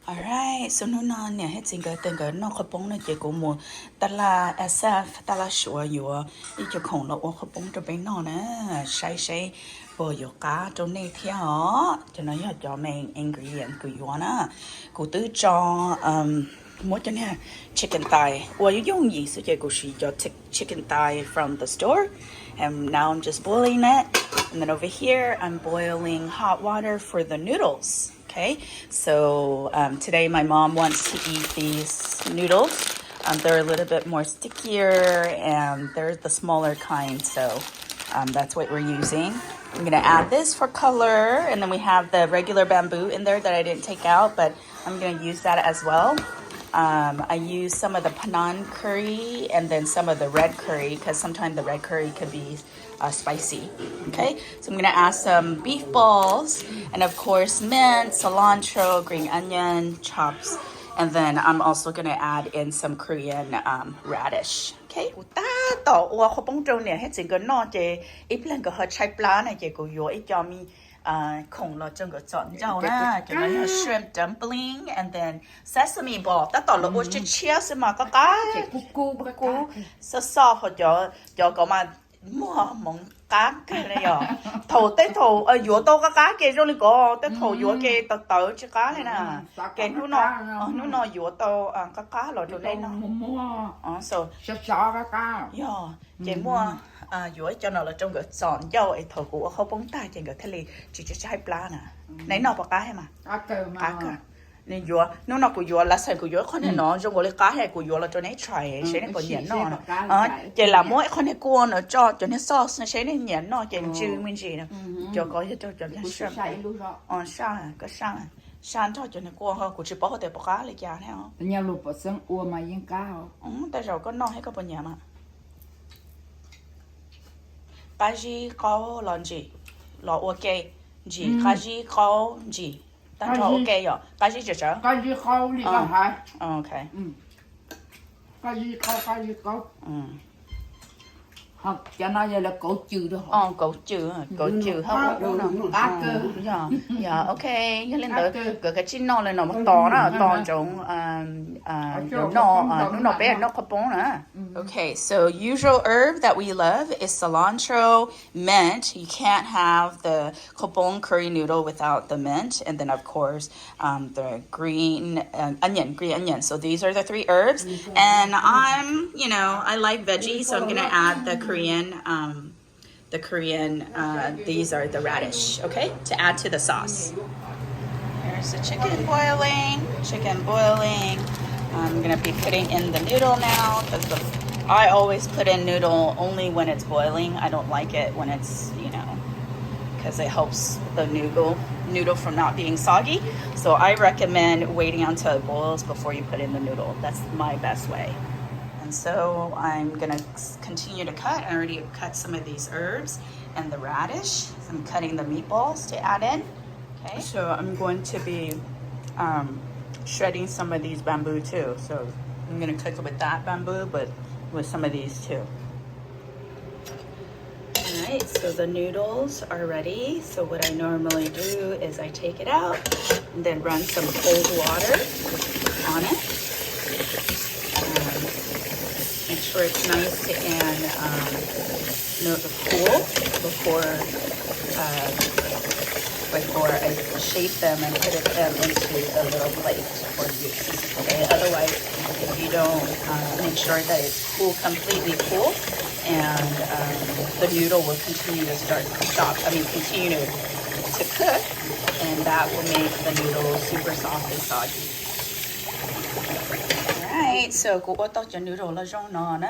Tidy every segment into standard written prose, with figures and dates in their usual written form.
Alright, so nó non nè hết chính cái tên cái nó khó bông nó chỉ có một ta là SF ta là sủa yếu ý cho khổng lồ khó bông cho bên nó nè say bò yếu cá cho nên theo cho nó hiểu cho mình ingredient của yếu nè cụ tư cho mỗi cho nè chicken thigh 我用意是这个是叫 chicken thigh from the store and now I'm just boiling it and then over here I'm boiling hot water for the noodles. Okay, so today my mom wants to eat these noodles. They're a little bit more stickier and they're the smaller kind, so that's what we're using. I'm gonna add this for color, and then we have the regular bamboo in there that I didn't take out, but I'm gonna use that as well. I use some of the Penang curry and then some of the red curry because sometimes the red curry could be spicy. Okay, so I'm gonna add some beef balls and of course mint, cilantro, green onion, chops, and then I'm also gonna add in some Korean radish. Okay. ต่อว่าเขาป้องกันเนี่ยให้จริงก็นอกจากอีเปล่าก็เขาใช้ปลาเนี่ยก็อยู่อีจอมีkhổng lồ trong cái chọn dầu na cái này là shrimp dumpling and then sesame ball ta tỏ là ô chỉ chia xem mà có cá cu sơ họ cho có mà mua món cá cái này rồi thầu tới thầu dúa to cá kia rồi liền có tới thầu dúa kia tớ chứ cá này nè cái nó nó dúa to cá rồi cho nên nó so cá chị mua dúa cho nó là trong cái chọn dầu ấy thầu củaเขาbông tai trên cái thề chỉ trái pla nè nãy nó có cá hay mà cá nên dúa nó của dúa là sản của dúa con này nó trong cái cá hay của dúa là cho nên try sẽ nên có nhện nó chị làm mỗi con này cua nó cho nên sauce nó sẽ nên nhện nó chị chữ mình gì nè cho có cho nên shrimp sang cho nên cua hơn của chị bỏ để bỏ cá lại chả theo nhà lụp ở sân ua mà yên cá tại sao có no hay có bao nhiêu mà cá gì có làm gì là ok gì cá gì có gì但是 OK 哟，cá gì就这。cá gì khao đi cả hai. OK. Cá gì khao. Hoặc cho nó như là cổ trừ đó. Cổ trừ không có nó. Cá cơ. Dạ, OK. Nhớ lên tới cái chín nó lên nó một to đó, to trong nó bé nó có bông nữa. Okay, so usual herb that we love is cilantro, mint. You can't have the kopong curry noodle without the mint, and then of course the green onion. So these are the three herbs, and I like veggies, so I'm gonna add the Korean. These are the radish, okay, to add to the sauce. Here's the chicken boiling. I'm gonna be putting in the noodle now because I always put in noodle only when it's boiling. I don't like it when it's, because it helps the noodle from not being soggy. So I recommend waiting until it boils before you put in the noodle. That's my best way. And so I'm gonna continue to cut. I already cut some of these herbs and the radish. I'm cutting the meatballs to add in. Okay. So I'm going to be shredding some of these bamboo too. So I'm gonna cook with that bamboo, but with some of these too. Alright, so the noodles are ready. So what I normally do is I take it out and then run some cold water on it. Make sure it's nice and cool before I shape them and put them into the little plate for use. Okay, otherwise if you don't make sure that it's completely cool, and the noodle will continue to continue to cook, and that will make the noodle super soft and soggy. Alright, so cô có tao cho noodle là rong nó nè.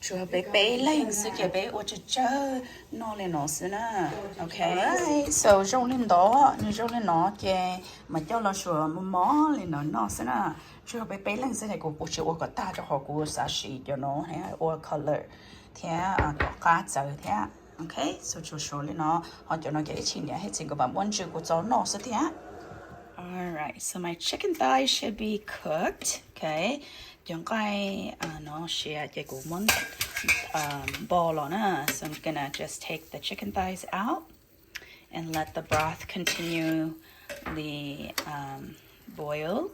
Chua bé lên sự kia bé ô chơi nó lên nó xí nè. Okay. Alright, so rong lên nó kia mà cho nó sủa mó lên nó xí nè. Chua bé lên sự này cô chịu ô có ta cho họ cô sashi cho nó hay ô color. Thế có cá chơi thế. Okay, so chua lên nó họ cho nó cái chín nhá hết chính có bạn muốn chịu cô cho nó xí thế. Alright, so my chicken thighs should be cooked. Okay. Yung cái nó sẽ cái của món ball on us. So I'm gonna just take the chicken thighs out and let the broth continue boil.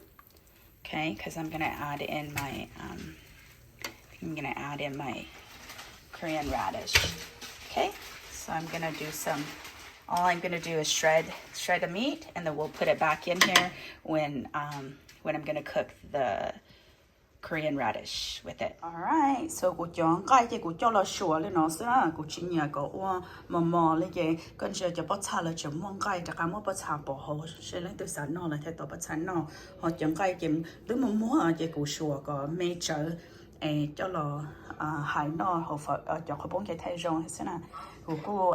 Okay, because I'm gonna add in my Korean radish. Okay, so I'm gonna do some. All I'm gonna do is shred the meat, and then we'll put it back in here when I'm gonna cook the Korean radish with it. All right, so cô chọn cái cô cho là sủa lên nó sẽ cô chỉ nhà cô mò lên cái con chơi cho bắt cha là chấm mong cái chắc chắn bắt cha bỏ hồ sẽ lên từ sáng nó là theo tổ bắt cha nó họ chọn cái chấm từ mua cái cô sủa có mấy chợ cho là hải nó họ phải cho họ bông cái thay rong thế nào cô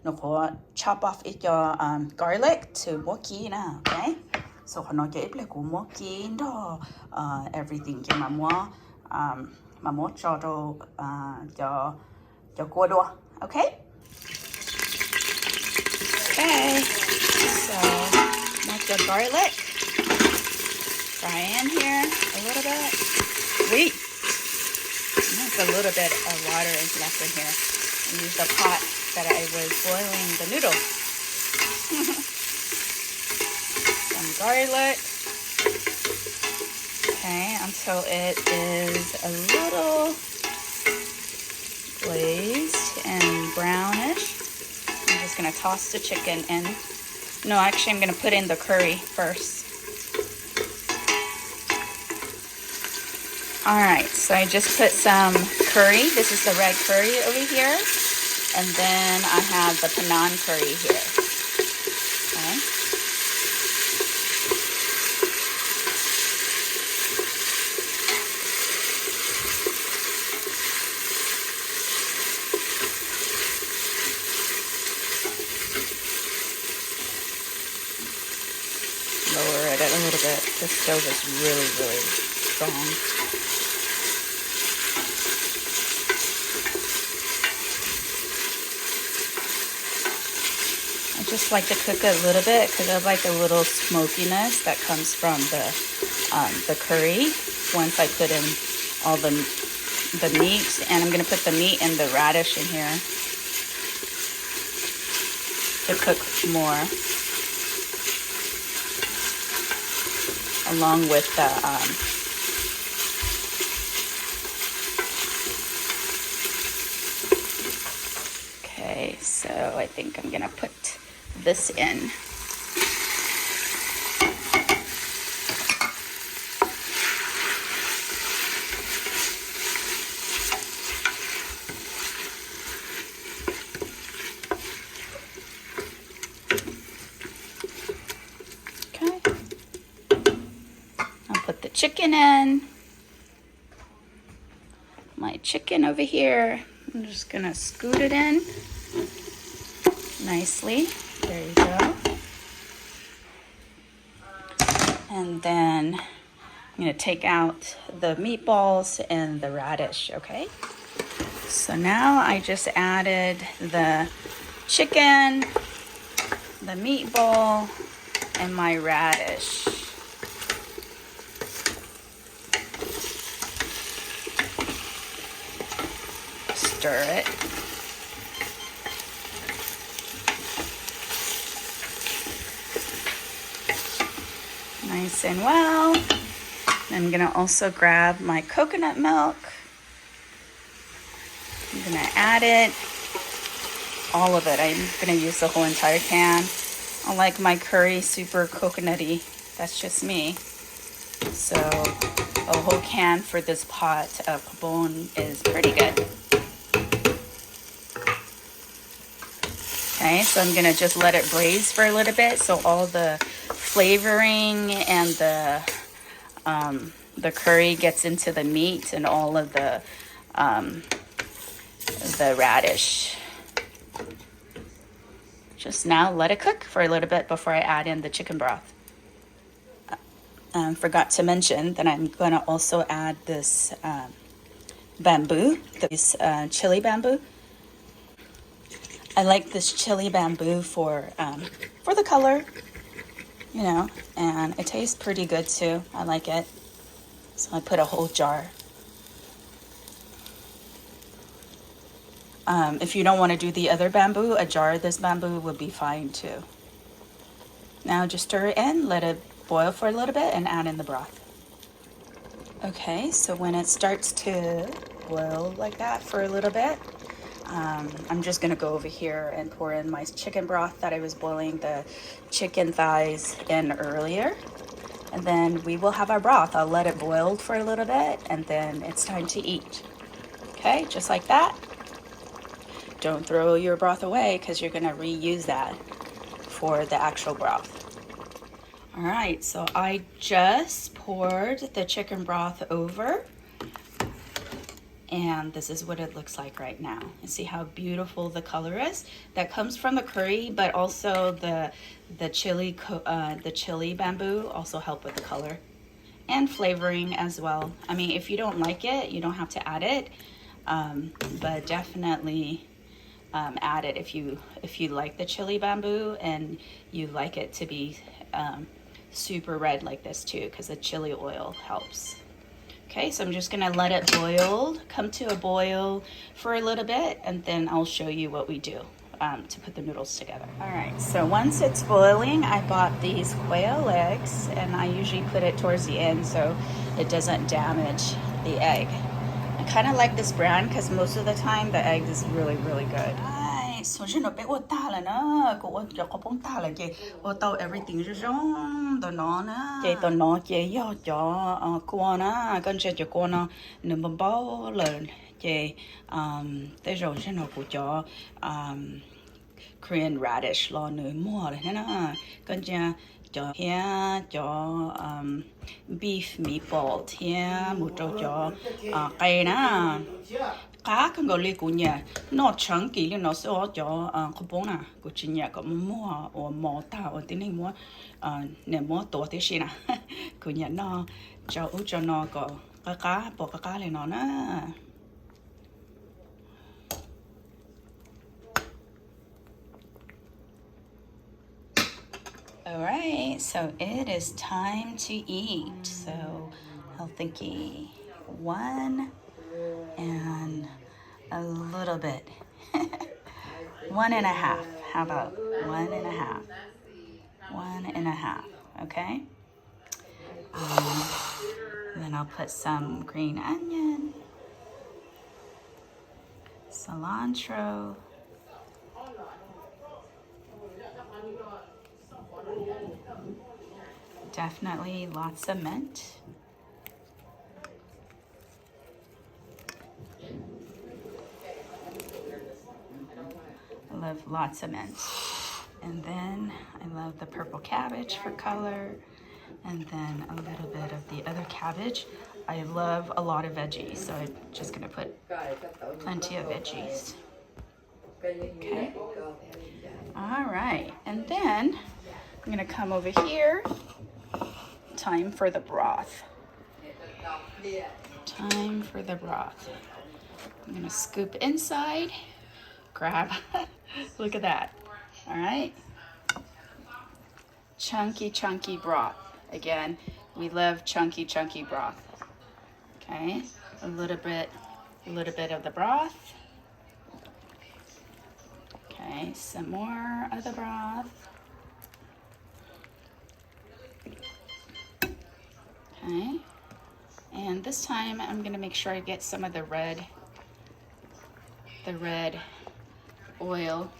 nó có chop off it cho garlic to mua kỹ nè, okay? So họ nói cái là của mua kín đó everything cái mà mua cho cua đua, okay? Okay, so make the garlic fry in here a little bit. Wait, there's a little bit of water is left in here. I use the pot that I was boiling the noodles. Some garlic. Okay, until it is a little glazed and brownish. I'm just gonna toss the chicken in. No, actually I'm gonna put in the curry first. All right, so I just put some curry. This is the red curry over here. And then I have the Penang curry here. Okay. Lower it a little bit. This stove is really, really strong. I just like to cook it a little bit because I like a little smokiness that comes from the curry once I put in all the meat, and I'm going to put the meat and the radish in here to cook more along with the okay, so I think I'm going to put this in. Okay. I'll put the chicken in. My chicken over here. I'm just gonna scoot it in nicely. There you go. And then I'm gonna take out the meatballs and the radish, okay? So now I just added the chicken, the meatball, and my radish. Stir it. Nice and well. I'm gonna also grab my coconut milk. I'm gonna add it, all of it. I'm gonna use the whole entire can. I like my curry super coconutty. That's just me. So a whole can for this pot of poon is pretty good. Okay, so I'm gonna just let it braise for a little bit so all the flavoring and the curry gets into the meat and all of the radish. Just now let it cook for a little bit before I add in the chicken broth. Forgot to mention that I'm gonna also add this bamboo, this chili bamboo. I like this chili bamboo for the color, you know, and it tastes pretty good too. I like it. So I put a whole jar. If you don't want to do the other bamboo, a jar of this bamboo would be fine too. Now just stir it in, let it boil for a little bit and add in the broth. Okay, so when it starts to boil like that for a little bit, I'm just gonna go over here and pour in my chicken broth that I was boiling the chicken thighs in earlier. And then we will have our broth. I'll let it boil for a little bit and then it's time to eat. Okay, just like that. Don't throw your broth away because you're gonna reuse that for the actual broth. All right, so I just poured the chicken broth over and this is what it looks like right now. And see how beautiful the color is? That comes from the curry, but also the chili bamboo also help with the color and flavoring as well. I mean, if you don't like it, you don't have to add it, but definitely add it if you like the chili bamboo and you like it to be super red like this too, because the chili oil helps. Okay, so I'm just gonna let it come to a boil for a little bit, and then I'll show you what we do to put the noodles together. All right, so once it's boiling, I bought these quail eggs, and I usually put it towards the end so it doesn't damage the egg. I kind of like this brand because most of the time the egg is really, really good. So you know, bé ta là nó của cho có bông ta là gì, tao everything rồi tao nó nè, chị tao nó chị do cho con á, con chơi cho con nó nửa bao lần chị tới rồi you know của cho Korean radish lo nửa mua này nè, con chơi cho here cho beef meatball here một cho cây nè. Cá con gọi của nhà nó chẳng kỳ lên nó sẽ cho có bốn nè của chị nhà có mua ở mỏ tàu ở tiếng này mua nè mua tổ thế gì nè của nhà nó cho nó có cá bỏ cá lên nó nè. Alright, so it is time to eat. So I'll thinky 1 and a little bit. 1.5. How about 1.5? 1.5. Okay. Then I'll put some green onion, cilantro, definitely lots of mint. I love lots of mint. And then I love the purple cabbage for color. And then a little bit of the other cabbage. I love a lot of veggies, so I'm just gonna put plenty of veggies. Okay. All right, and then I'm gonna come over here. Time for the broth. Time for the broth. I'm gonna scoop inside, grab, look at that. All right. Chunky broth. Again, we love chunky broth. Okay, a little bit of the broth. Okay, some more of the broth. Okay, and this time I'm gonna make sure I get some of the red oil.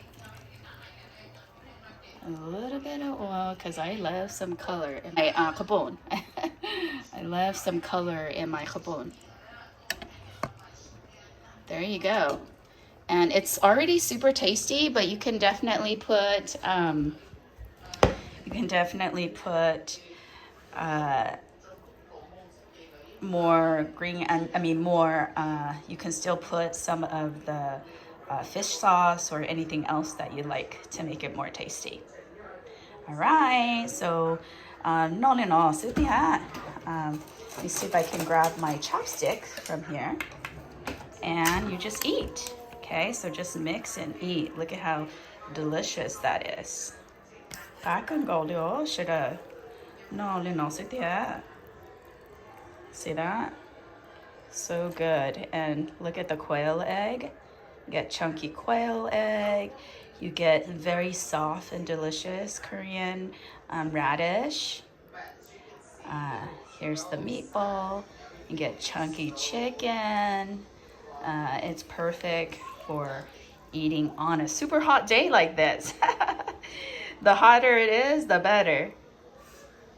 A little bit of oil because I love some color in my khao. I love some color in my khao. There you go. And it's already super tasty, but you can definitely put more green, and more, you can still put some of the fish sauce or anything else that you like to make it more tasty. All right, so let me see if I can grab my chopstick from here, and you just eat. Okay, so just mix and eat. Look at how delicious that is. See that? So good. And look at the quail egg. You get chunky quail egg. You get very soft and delicious Korean radish. Here's the meatball. You get chunky chicken. It's perfect for eating on a super hot day like this. The hotter it is, the better.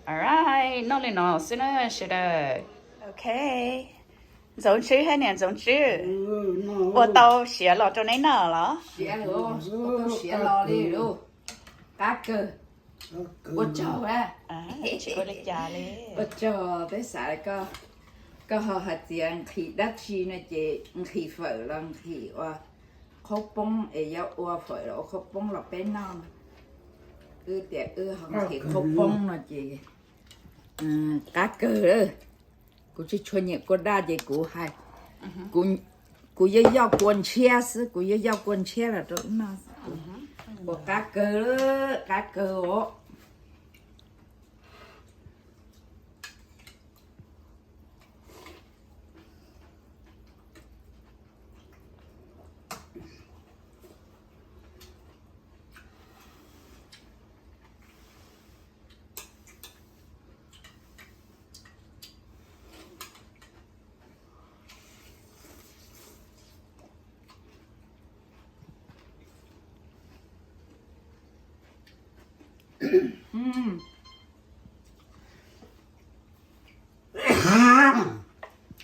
All right, nó lên nó xin ơi, sẽ đây. Okay. Giống chứ hay nè, giống chứ. Ô tao xé lọ cho nên nở lọ. Xé lô, xé lò đi luôn. Cá cơ. Ôi trời á. Chỉ có lấy trà lên. Ôi trời, tới xài có họ hạt tiền khi đắt chi nè chị, khi phở là khi khóc bông ấy giáo phở là khóc bông là bé non. Tiệt hằng khi khóc bông nè chị. Cá cơ đó. Cô chỉ cho nhẹ cô đa chị cô hay. Cô giáo quần che sư, cô giáo quần che là tốt mà. Cô cá cơ đó, cá cơ đó.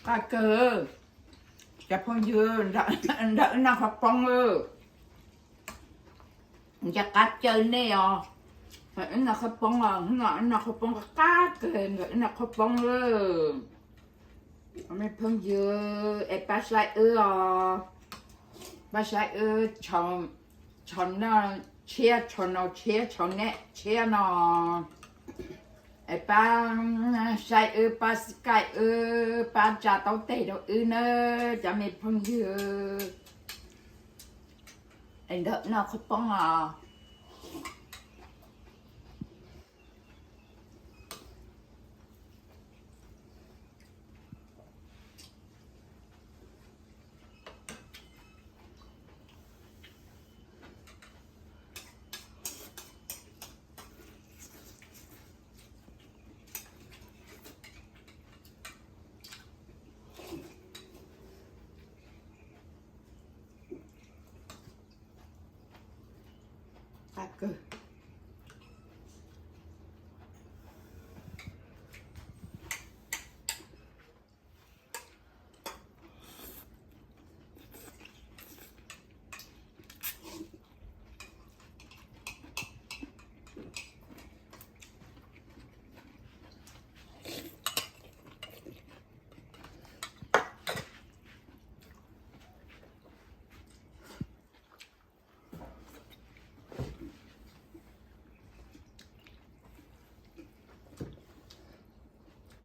Cá cơ chả phong dưa đỡ nó khóc phong ư chả cá chơi nè phải nó khóc phong nó khóc phong cá cơ nó khóc phong ư mấy phong dưa em bắt lại chọn nó chia chọn nó chia nó ai ba sai ba sky ba cha tao tê đâu nữa cha mẹ phong dừa anh đợi nó không phong cá cơ